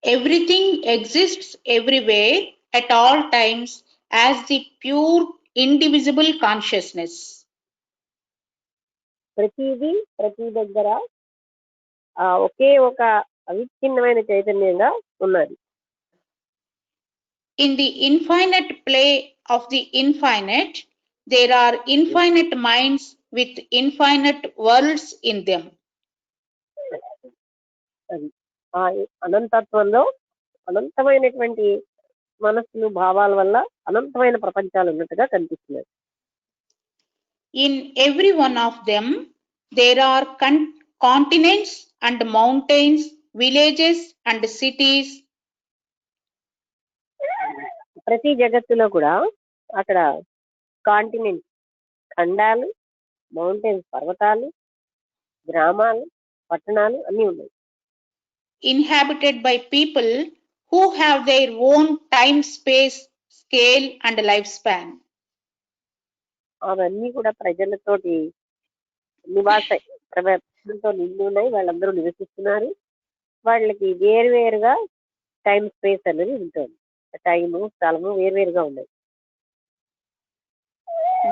S2: Everything exists everywhere at all times as the pure indivisible consciousness.
S3: ప్రతి దగ్గర ఒకే ఒక అవిచ్ఛిన్నమైన చైతన్యంగా ఉన్నది.
S2: In the infinite play of the infinite, there are infinite minds with infinite worlds in them.
S3: ఆ అనంతత్వంలో అనంతమైనటువంటి మనస్సులు భావాల వల్ల అనంతమైన ప్రపంచాలు ఉన్నట్టుగా కనిపిస్తున్నాయి.
S2: In every one of them, there are continents and mountains, villages and cities.
S3: ప్రతి జగత్తులో కూడా అక్కడ కాంటినెంట్స్ ఖండాలు, మౌంటైన్స్ పర్వతాలు, గ్రామాలు, పట్టణాలు అన్నీ ఉన్నాయి.
S2: Inhabited by people who have their own time, space, scale and lifespan.
S3: అవన్నీ కూడా ప్రజలతోటి ప్రజలతో నిండి ఉన్నాయి. వాళ్ళందరూ నివసిస్తున్నారు. వాళ్ళకి వేరువేరుగా టైం స్పేస్ అనేది ఉంటుంది. టైము స్థలము వేరువేరుగా ఉన్నాయి.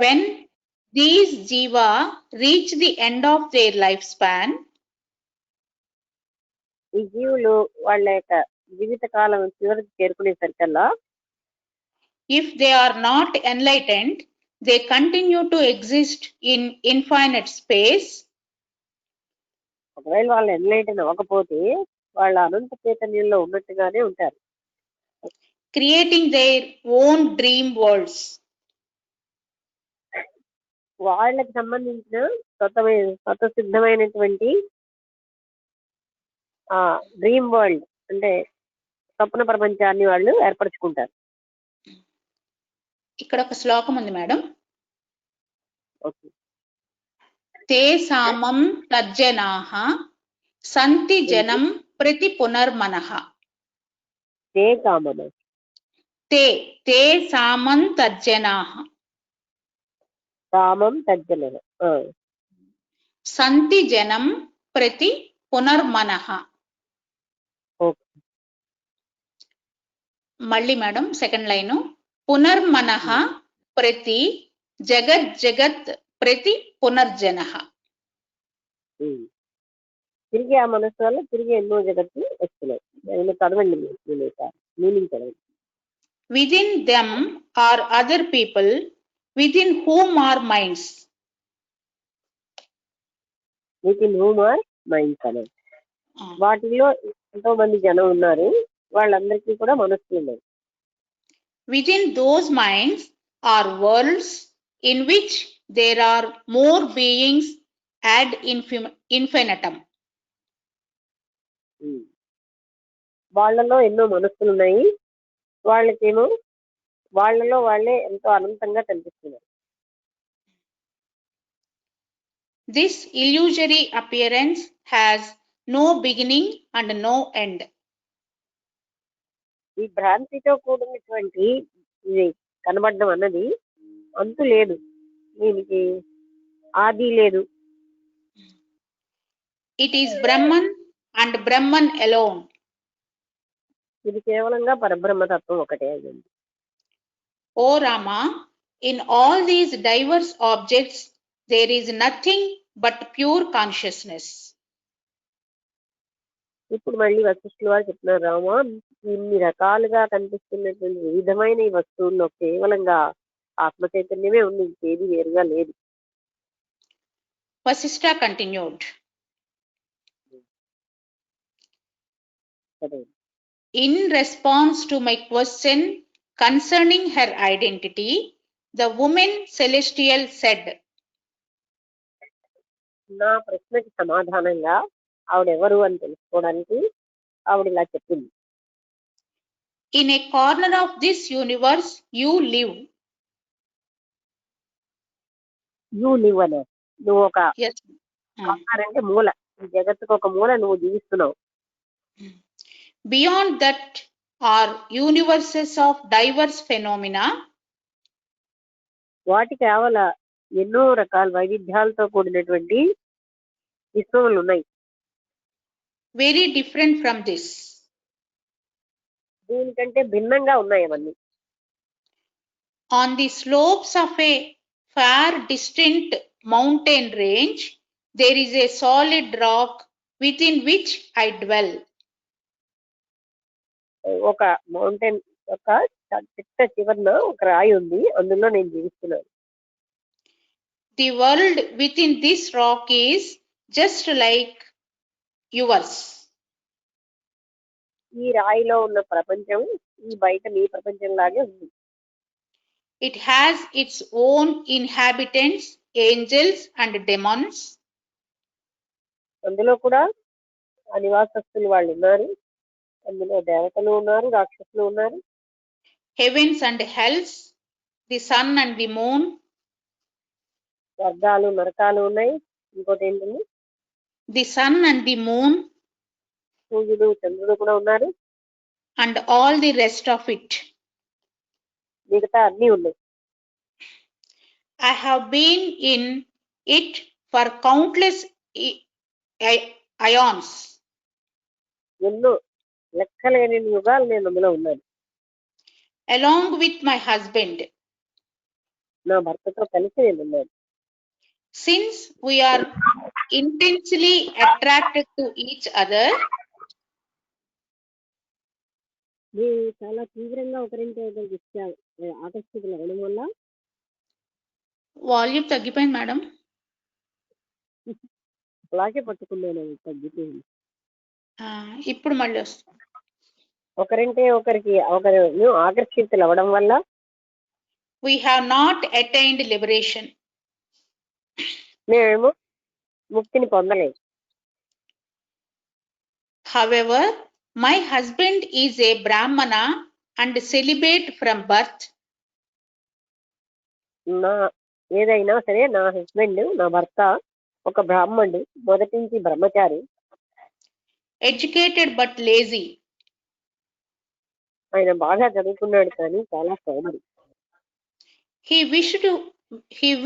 S2: When these jiva reach the end of their lifespan,
S3: ఈ జీవులు వాళ్ళ యొక్క జీవిత కాలం చివరికి చేరుకునేసరికల్లా,
S2: if they are not enlightened, they continue to exist in infinite space.
S3: ఒకవేళ వాళ్ళు ఎన్లైటన్ అవ్వకపోతే వాళ్ళ అనంత చైతన్యంలో ఉన్నట్టుగానే ఉంటారు.
S2: Creating their own dream worlds.
S3: వాళ్ళకి సంబంధించిన స్వతసిద్ధమైనటువంటి డ్రీమ్ వరల్డ్ అంటే స్వప్న ప్రపంచాన్ని వాళ్ళు ఏర్పరచుకుంటారు.
S2: ఇక్కడ ఒక శ్లోకం ఉంది మేడం.
S3: ఓకే.
S2: తే సామం తజ్జనాః సంతి జనం ప్రతి పునర్మనః.
S3: తే కామన
S2: తే సామం తజ్జనాః
S3: కామం తజ్జన
S2: సంతి జనం ప్రతి పునర్మనః. మళ్ళీ మేడం సెకండ్ లైన్, పునర్మనః ప్రతి జగత్ ప్రతి పునర్జనః.
S3: తిరిగి ఆ మనసు వల్ల తిరిగి ఎన్నో జగత్తులు వస్తున్నాయి. చదవండి మీనింగ్ చదవండి.
S2: Within them are other people within whom are minds.
S3: within whom are minds అనే వాటిలో ఎంతో మంది జనం ఉన్నారు. వాళ్ళందరికీ కూడా మనస్సులు ఉన్నాయి.
S2: Within those minds are worlds in which there are more beings ad infinitum.
S3: వాళ్ళలో ఎన్నో మనస్సులు ఉన్నాయి. వాళ్ళకేమో వాళ్ళలో వాళ్ళే ఎంతో అనంతంగా కనిపిస్తున్నారు.
S2: This illusory appearance has no beginning and no end.
S3: ఈ భ్రాంతితో కూడినటువంటి ఇది కనబడడం అన్నది అంతు లేదు. దీనికి ఆది లేదు.
S2: It is Brahman and Brahman alone.
S3: ఇది కేవలంగా పరబ్రహ్మతత్వం ఒకటే అయింది.
S2: O Rama, in all these diverse objects, there is nothing but pure consciousness.
S3: ఇప్పుడు మళ్ళీ వశిష్ఠుల వారు చెప్తున్నారు, రామా ఇన్ని రకాలుగా కనిపిస్తున్నటువంటి వివిధమైన ఈ వస్తువుల్లో కేవలంగా ఆత్మ చైతన్యమే ఉంది, ఇంకేది వేరుగా లేదు.
S2: Vasishtha continued. In response to my question concerning her identity, the woman celestial said,
S3: నా ప్రశ్నకి సమాధానంగా ఆవిడెవరు అని తెలుసుకోవడానికి ఆవిడ ఇలా చెప్పింది,
S2: in a corner of this universe you live.
S3: You live అనే నువ్వు ఒక
S2: Yes.
S3: అంటే మూల, ఈ జగత్తుకు ఒక మూల నువ్వు జీవిస్తున్నావు.
S2: Beyond that are universes of diverse phenomena,
S3: వాటి కేవల ఎన్నో రకాల వైవిధ్యాలతో కూడినటువంటి విశ్వములు ఉన్నాయి.
S2: very different from this.
S3: దీనికంటే భిన్నంగా ఉన్నాయి అవన్నీ.
S2: On the slopes of a far distant mountain range, there is a solid rock within which I dwell.
S3: ఒక మౌంటైన్ ఒక చిట్ట చివరన ఒక రాయి ఉంది, అందులో నేను జీవిస్తున్నాను.
S2: The world within this rock is just like yours.
S3: ఈ రాయిలో ఉన్న ప్రపంచం ఈ బయట నీ ప్రపంచం లాగే ఉంది.
S2: It has its own inhabitants, angels and demons.
S3: అందులో కూడా ఆ నివాసస్తులు వాళ్ళు ఉన్నారు, అందులో దేవతలు ఉన్నారు, రాక్షసులు ఉన్నారు.
S2: Heavens and hells, the sun and the moon,
S3: స్వర్గాలు నరకాలు ఉన్నాయి. ఇంకోటి ఏంటండి,
S2: the sun and the moon,
S3: సూర్యుడు చంద్రుడు కూడా ఉన్నారు.
S2: and all the rest of it.
S3: మిగతా అన్నీ ఉన్నాయి.
S2: I have been in it for countless ions.
S3: ఎన్నో లెక్కలేని యుగాలు నేను అందులో ఉన్నాను.
S2: Along with my husband.
S3: నా భర్తతో కలిసి నేను ఉన్నాను.
S2: Since we are intensely attracted to each other,
S3: మీరు చాలా తీవ్రంగా ఒకరింటి ఒకరికి ఆకర్షితులు అవ్వడం వల్ల
S2: వాల్యూమ్ తగ్గిపోయింది మేడం.
S3: అలాగే పట్టుకున్నాను, తగ్గిపోయింది.
S2: ఇప్పుడు మళ్ళీ వస్తుంది.
S3: ఒకరింటే ఒకరికి ఒకరు ఆకర్షితులు అవ్వడం వల్ల
S2: we have not attained liberation.
S3: మేమేమో ముక్తిని పొందలేదు.
S2: However, my husband is a Brahmana and celibate from birth.
S3: నా ఏదైనా సరే నా హస్బెండ్ నా భర్త ఒక బ్రాహ్మణుడు, మొదటి నుంచి బ్రహ్మచారి.
S2: Educated but lazy.
S3: ఆయన బాగా చదువుకున్నాడు కానీ చాలా సోమరి.
S2: He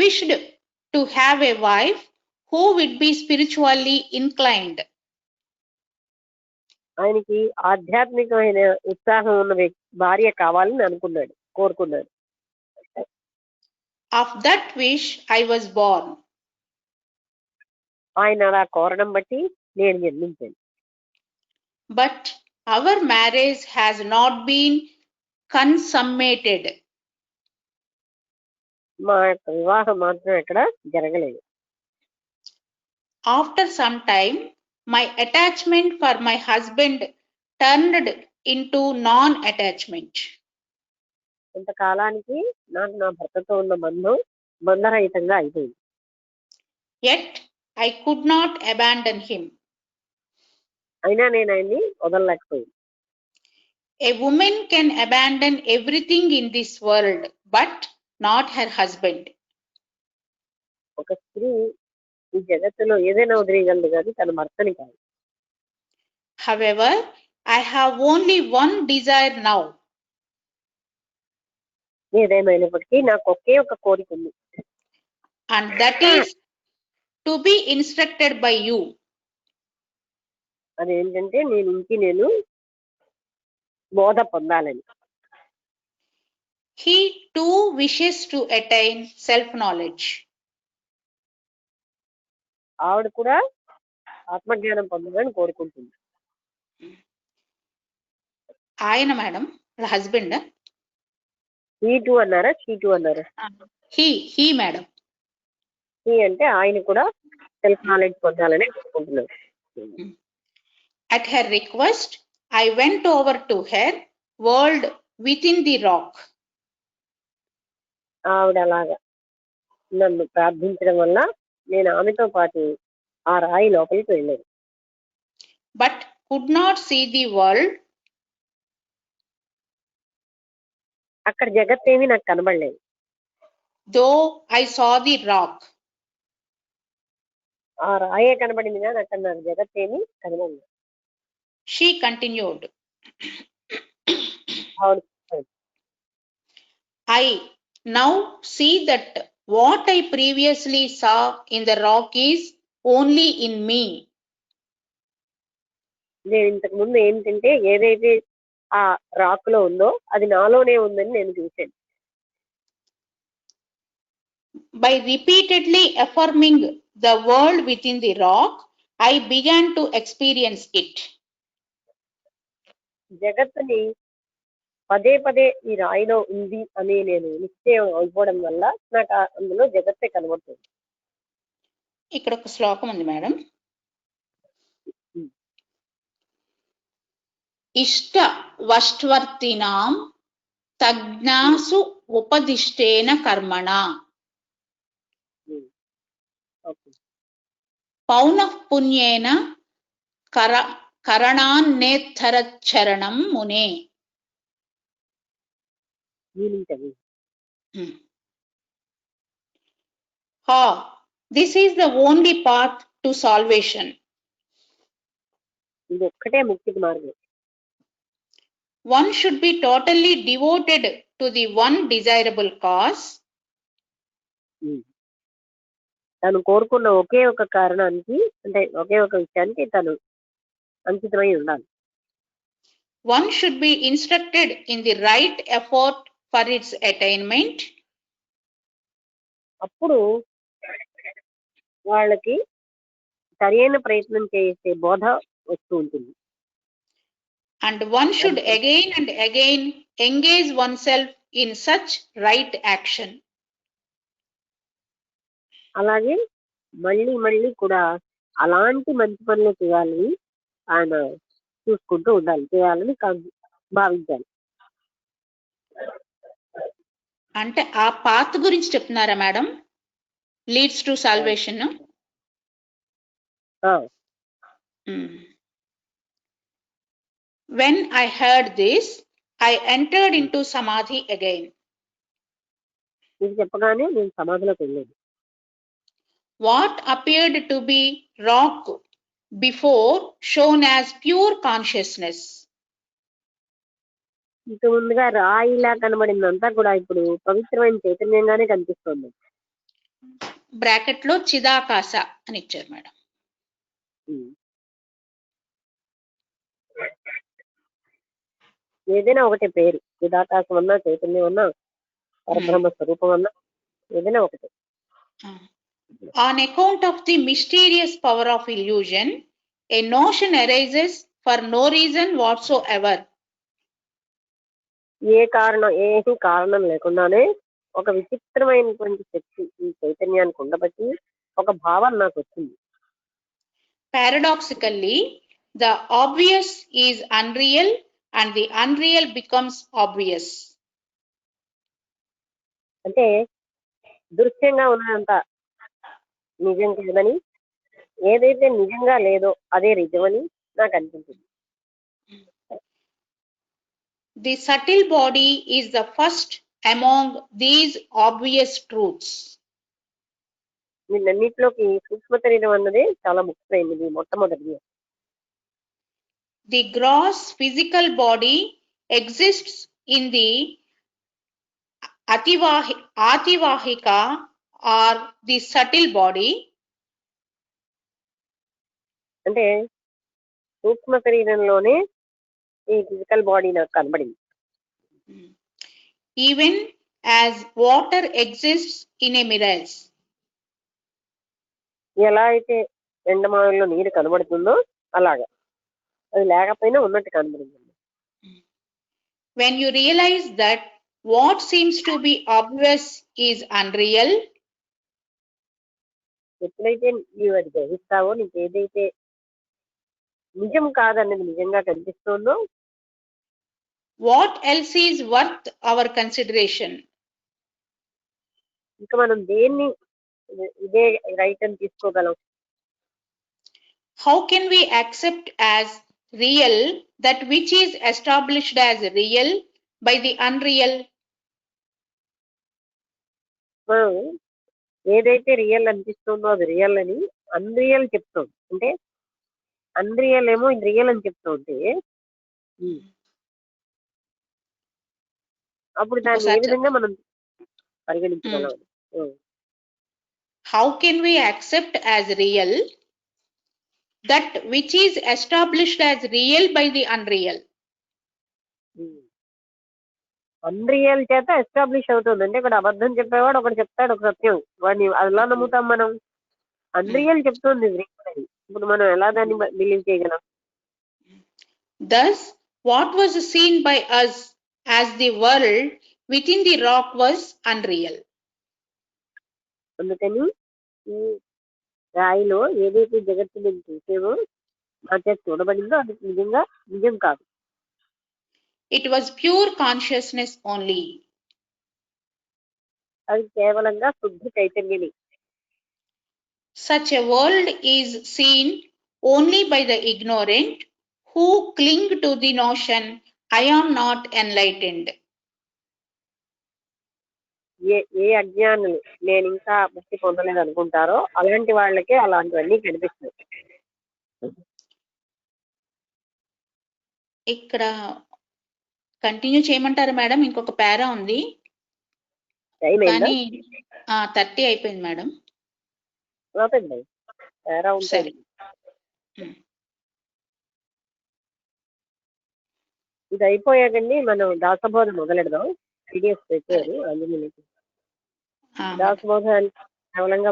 S2: wished to have a wife who would be spiritually inclined.
S3: ఆయనకి ఆధ్యాత్మికమైన ఉత్సాహం ఉన్న భార్య కావాలని అనుకున్నాడు, కోరుకున్నాడు.
S2: Of that wish I was born.
S3: ఆయన అలా కోరడం బట్టి నేను జన్మించాను.
S2: But our marriage has not been consummated.
S3: మా యొక్క వివాహం మాత్రం ఎక్కడ జరగలేదు.
S2: After some time, my attachment for my husband turned into non-attachment.
S3: కొంతకాలానికి నాకు నా భర్తతో ఉన్న బంధరహితంగా అయిపోయింది.
S2: Yet I could not abandon him.
S3: అయినా నేను ఆయన్ని వదలలేకపోయింది.
S2: A woman can abandon everything in this world, but not her husband.
S3: ఒక స్త్రీ ఈ జగత్తులో ఏదైనా వదిలేయగలదు కానీ తన భర్తని కాదు.
S2: However, I have only one desire now.
S3: ఏదేమైనప్పటికీ నాకు ఒకే ఒక కోరిక ఉంది.
S2: And that is to be instructed by you.
S3: అదేంటంటే నేను బోధ పొందాలని.
S2: He too wishes to attain self-knowledge.
S3: ఆవిడ కూడా ఆత్మజ్ఞానం పొందాలని కోరుకుంటుంది.
S2: ఆయన మేడం హస్బెండ్.
S3: హీ టూ అన్నారా, షీ టూ అన్నారా?
S2: He madam.
S3: హీ అంటే ఆయన కూడా సెల్ఫ్ నాలెడ్జ్ పొందాలని కోరుకుంటున్నారు.
S2: At her request, I went over to her world within the rock.
S3: ఆవిడ అలాగా నన్ను ప్రార్థించడం వల్ల నేను ఆమెతో పాటు ఆ రాయి లోపలికి వెళ్ళాను.
S2: But could not see the world.
S3: అక్కడ జగత్తేమీ నాకు కనబడలేదు.
S2: Though I saw the rock.
S3: ఆ రాయే కనబడింది కానీ అక్కడ నాకు జగత్తేమీ కనబడలేదు.
S2: She continued. I now see that what I previously saw in the rock is only in me.
S3: నేను ఇంతకు ముందు ఏంటంటే ఏదైతే ఆ రాక్ లో ఉందో అది నాలోనే ఉందని నేను చూశాను.
S2: By repeatedly affirming the world within the rock, I began to experience it.
S3: జగత్తుని పదే పదే ఈ రాయిలో ఉంది అని నేను నిశ్చయం అయిపోవడం వల్ల నాకు అందులో జగత్తే కనబడుతుంది.
S2: ఇక్కడ ఒక శ్లోకం ఉంది మేడం. ఇష్ట వష్ట్వర్తినాం తజ్ఞాసు ఉపదిష్టేన కర్మణ పౌనః పుణ్యేన కరణాన్నేత్తరచ్చరణం మునే. This is the only path to salvation.
S3: ఇది ఒక్కటే ముక్తికి మార్గం.
S2: One should be totally devoted to the one desirable cause.
S3: తను కోరుకున్న ఒకే ఒక కారణానికి అంటే ఒకే ఒక విషయానికి తను అంకితమై ఉండాలి.
S2: One should be instructed in the right effort for its attainment.
S3: అప్పుడు వాళ్ళకి సరైన ప్రయత్నం చేసే బోధ వస్తూ ఉంటుంది.
S2: And one should again and again engage oneself in such right action.
S3: అలాగే మళ్ళీ మళ్ళీ కూడా అలాంటి మంచి పనులు చేయాలని ఆయన చూసుకుంటూ ఉండాలి, చేయాలని భావించాలి.
S2: అంటే ఆ పాత్ గురించి చెప్తున్నారా madam? Leads to salvation. When I heard this, I entered into samadhi again.
S3: ఇది చెప్పగానే నేను సమాధిలోకి వెళ్ళాను.
S2: What appeared to be rock before shown as pure consciousness.
S3: ఇంత ముందుగా రాయిలా కనబడిందంతా కూడా ఇప్పుడు పవిత్రమైన చైతన్యంగానే కనిపిస్తుంది.
S2: బ్రాకెట్ లో చిదాకాశ అని ఇచ్చారు మేడం.
S3: ఏదైనా ఒకటే పేరు, చిదాకాశం అన్నా చైతన్యం అన్నా పరబ్రహ్మ స్వరూపం అన్నా ఏదైనా ఒకటే.
S2: On account of the mysterious power of illusion, a notion arises for no reason whatsoever.
S3: ఏ కారణం లేకుండానే ఒక విచిత్రమైనటువంటి శక్తి ఈ చైతన్యానికి ఉండబట్టి ఒక భావన నాకు వచ్చింది.
S2: Paradoxically, the obvious is unreal and the unreal becomes obvious.
S3: అంటే దృశ్యంగా ఉన్నదంత నిజం కాదని, ఏదైతే నిజంగా లేదో అదే నిజమని నాకు అనిపించింది.
S2: The subtle body is the first among these obvious truths.
S3: వీళ్ళన్నిటిలోకి సూక్ష్మ శరీరం అన్నది చాలా ముఖ్యమైనది, మొట్టమొదటిది.
S2: The gross physical body exists in the ativahika or the subtle body,
S3: అంటే సూక్ష్మ శరీరంలోనే ఈ ఫిజికల్ బాడీ నాకు కనబడింది.
S2: Even as water exists in a mirage.
S3: ఎలా అయితే ఎండమావుల్లో నీరు కనబడుతుందో అలాగా అది లేకపోయినా ఉన్నట్టు కనబడింది.
S2: When you realize that what seems to be obvious is unreal,
S3: ఎప్పుడైతే నీవు అది గ్రహిస్తావో నీకు ఏదైతే నిజం కాదన్నది నిజంగా కనిపిస్తుందో
S2: what else is worth our consideration?
S3: ఇంకా మనం దేన్ని ఇదే రైట్ అని తీసుకోగలం?
S2: How can we accept as real that which is established as real by the unreal?
S3: మనం ఏదైతే రియల్ అనిపిస్తుందో అది రియల్ అని అన్రియల్ చెప్తాం. అంటే అన్రియల్ ఏమో ఇది రియల్ అని చెప్తా ఉంటే అప్పుడు దాన్ని ఏ విధంగా మనం పరిగణించగలం?
S2: How can we accept as real that which is established as real by the unreal?
S3: Unreal చేత ఎస్టాబ్లిష్ అవుతుంది. అంటే ఇక్కడ అబద్ధం చెప్పేవాడు ఒకటి చెప్తాడు, ఒక సత్యం. వాడిని అలా నమ్ముతాం మనం. అన్రియల్ చెప్తుంది రియల్ అని. ఇప్పుడు మనం ఎలా దాన్ని బిలీవ్ చేయగలం?
S2: Thus, what was seen by us as the world within the rock was unreal.
S3: అందుకని ఈ రాయిలో ఏదైతే జగత్తు మేము చూసేమో మా చేత చూడబడిందో అది నిజంగా నిజం కాదు.
S2: It was pure consciousness only.
S3: అది కేవలంగా శుద్ధ చైతన్యమే.
S2: Such a world is seen only by the ignorant who cling to the notion, I am not enlightened.
S3: ఏ అజ్ఞానులు నేను ఇంకా ముక్తి పొందలేదు అనుకుంటారో అలాంటి వాళ్ళకే అలాంటివన్నీ కనిపిస్తాయి.
S2: ఇక్కడ కంటిన్యూ చేయమంటారా మేడం? ఇంకొక పారా ఉంది కానీ 30 అయిపోయింది మేడం. సరే.
S3: ఇది అయిపోయాకండి మనం దాసబోధ మొదలెడదాం. పీడిఎఫ్ పెట్టారు అందులో. దాసబోధ అంటే కేవలంగా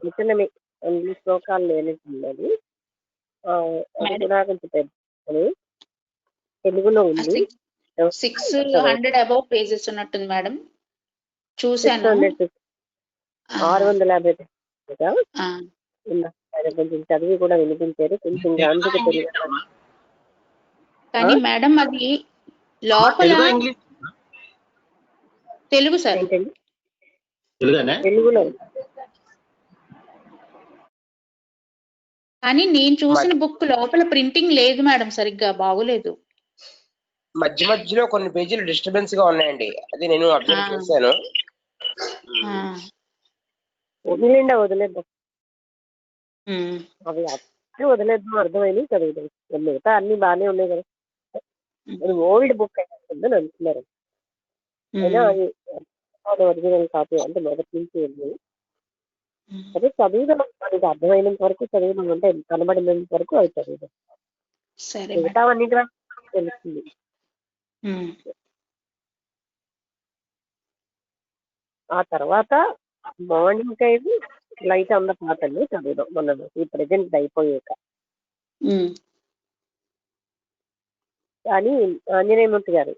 S3: వచనమే, అన్ని శ్లోకాలు లేనట్టున్నది. అది కూడా కొంచెం పెద్ద తెలుగులో ఉంది.
S2: 600 అబౌవ్ పేజెస్ ఉన్నట్టుంది మేడం. చూసాను.
S3: 650 కొంచెం చదివి కూడా వినిపించారు. కొంచెం గాంధిక తెలుగు.
S2: కానీ మేడం అది లోపల తెలుగు సార్
S3: తెలుగులో.
S2: కానీ నేను చూసిన బుక్ లోపల ప్రింటింగ్ లేదు మేడం, సరిగ్గా బాగోలేదు.
S5: మధ్య మధ్యలో కొన్ని పేజీలు డిస్టర్బెన్స్ గా ఉన్నాయండి, అది నేను అబ్జర్వ్ చేశాను.
S3: వదిలేద్దాం అవి వదిలేద్దాం, అర్థమైంది చదువుతాం. మిగతా అన్ని బాగానే ఉన్నాయి కదా. అది ఓల్డ్ బుక్ అయిపోతుందని అంటున్నారు. అయినా అది ఒరిజినల్ కాపీ అంటే మొదటి నుంచి ఉంది. అదే చదువుదాం, మనకి అర్థమైనంత వరకు చదువుదాం, అంటే కనబడినంత వరకు అది చదువుదాం. మిగతా అన్ని తెలుస్తుంది. ఆ తర్వాత morning time light on the path అని చదువుదాం మనం ఈ ప్రెజెంట్ అయిపోయాక. కానీ ఆంజనేయమూర్తి గారు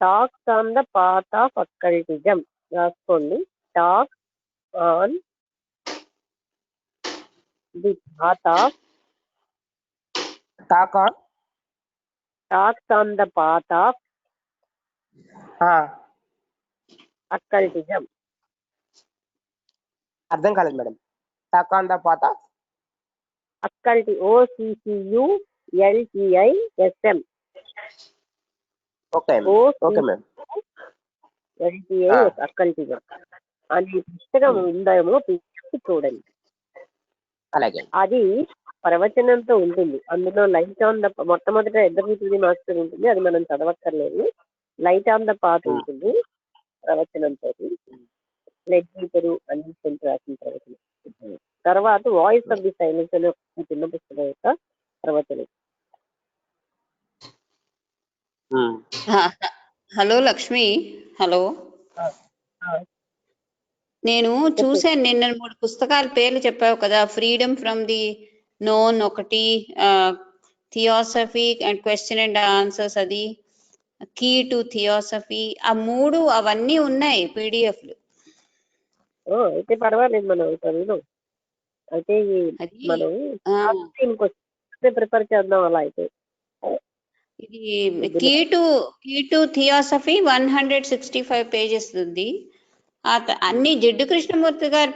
S3: talks on the path of occultism రాసుకోండి. Talks on the path of talks on the path of occultism.
S5: అర్థం కాలేదు madam. Talk on the path of
S3: అక్కల్టి OCCULTISM.
S5: Okay okay madam.
S3: Occultism అనే పుస్తకం ఉందేమో చూడండి.
S5: అలాగే.
S3: అది ప్రవచనంతో ఉంటుంది. అందులో లైట్ ఆన్ ద మొట్టమొదట ఎద్దరిది మాస్టర్ ఉంటుంది, అది మనం చదవక్కర్లేదు. లైట్ ఆన్ ద పాత్ ఉంటుంది ప్రవచనంతో. లెడ్జీపరు అన్ని రాసిన ప్రవచనం. తర్వాత వాయిస్ ఆఫ్ ది సైలెన్స్ అనే ఒక చిన్న పుస్తకం యొక్క ప్రవచనం.
S6: Hello Lakshmi, hello. నేను చూసాను నిన్న 3 పుస్తకాల పేర్లు చెప్పావు కదా, ఫ్రీడమ్ ఫ్రమ్ ది నోన్ ఒకటి, theosophy and question and answers అది, కీ టు థియోసఫీ, ఆ 3 అవన్నీ ఉన్నాయి పీడిఎఫ్లు.
S3: అయితే పర్వాలేదు, మనం చదువుదాం. అయితే
S6: అది
S3: మనం ప్రిపేర్ చేద్దాం అలా అయితే.
S6: ఇది కీ టు థియోసఫీ 165 పేజెస్ ఉంది. అన్ని జిడ్డు కృష్ణమూర్తి గారి